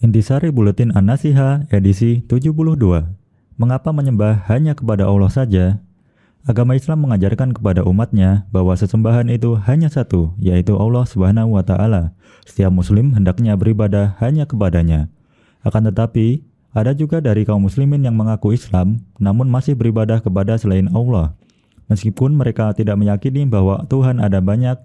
Intisari Buletin An-Nasiha edisi 72. Mengapa menyembah hanya kepada Allah saja? Agama Islam mengajarkan kepada umatnya bahwa sesembahan itu hanya satu, yaitu Allah Subhanahu wa Ta'ala. Setiap muslim hendaknya beribadah hanya kepadanya. Akan tetapi, ada juga dari kaum muslimin yang mengaku Islam, namun masih beribadah kepada selain Allah. Meskipun mereka tidak meyakini bahwa Tuhan ada banyak,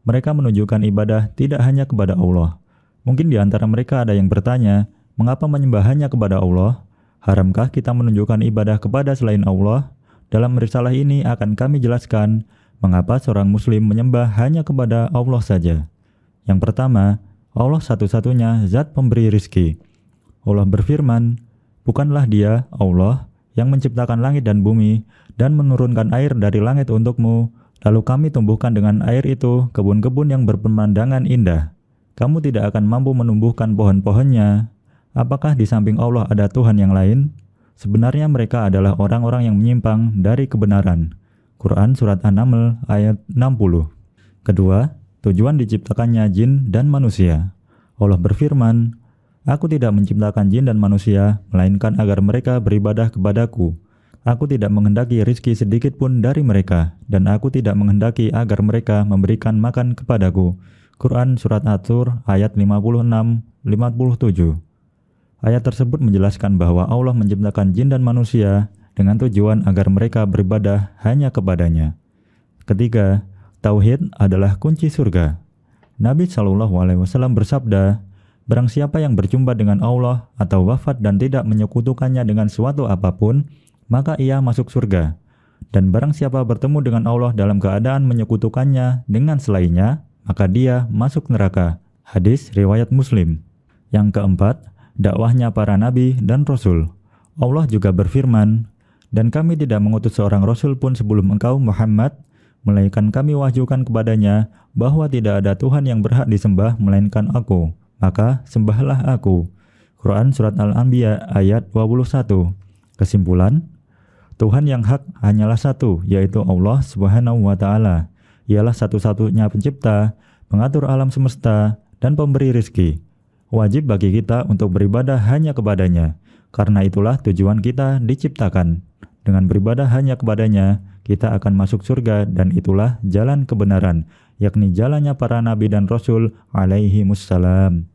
mereka menunjukkan ibadah tidak hanya kepada Allah. Mungkin di antara mereka ada yang bertanya, mengapa menyembah hanya kepada Allah? Haramkah kita menunjukkan ibadah kepada selain Allah? Dalam risalah ini akan kami jelaskan mengapa seorang muslim menyembah hanya kepada Allah saja. Yang pertama, Allah satu-satunya zat pemberi rizki. Allah berfirman, bukanlah Dia, Allah, yang menciptakan langit dan bumi dan menurunkan air dari langit untukmu, lalu kami tumbuhkan dengan air itu kebun-kebun yang berpemandangan indah. Kamu tidak akan mampu menumbuhkan pohon-pohonnya. Apakah di samping Allah ada Tuhan yang lain? Sebenarnya mereka adalah orang-orang yang menyimpang dari kebenaran. Quran Surat An-Naml ayat 60. Kedua, tujuan diciptakannya jin dan manusia. Allah berfirman, Aku tidak menciptakan jin dan manusia, melainkan agar mereka beribadah kepadaku. Aku tidak menghendaki rizki sedikit pun dari mereka, dan aku tidak menghendaki agar mereka memberikan makan kepadaku. Quran Surat At-Tur ayat 56-57. Ayat tersebut menjelaskan bahwa Allah menciptakan jin dan manusia dengan tujuan agar mereka beribadah hanya kepadanya. Ketiga, tauhid adalah kunci surga. Nabi SAW bersabda, barang siapa yang berjumpa dengan Allah atau wafat dan tidak menyekutukannya dengan suatu apapun, maka ia masuk surga. Dan barang siapa bertemu dengan Allah dalam keadaan menyekutukannya dengan selainnya, maka dia masuk neraka. Hadis riwayat Muslim. Yang keempat, dakwahnya para nabi dan rasul. Allah juga berfirman, dan kami tidak mengutus seorang rasul pun sebelum engkau Muhammad, melainkan kami wahyukan kepadanya bahwa tidak ada Tuhan yang berhak disembah melainkan aku, maka sembahlah aku. Quran Surat Al-Anbiya ayat 21. Kesimpulan, Tuhan yang hak hanyalah satu, yaitu Allah Subhanahu wa Ta'ala. Ialah satu-satunya pencipta, pengatur alam semesta, dan pemberi rizki. Wajib bagi kita untuk beribadah hanya kepadanya, karena itulah tujuan kita diciptakan. Dengan beribadah hanya kepadanya, kita akan masuk surga dan itulah jalan kebenaran, yakni jalannya para nabi dan rasul alaihimussalam.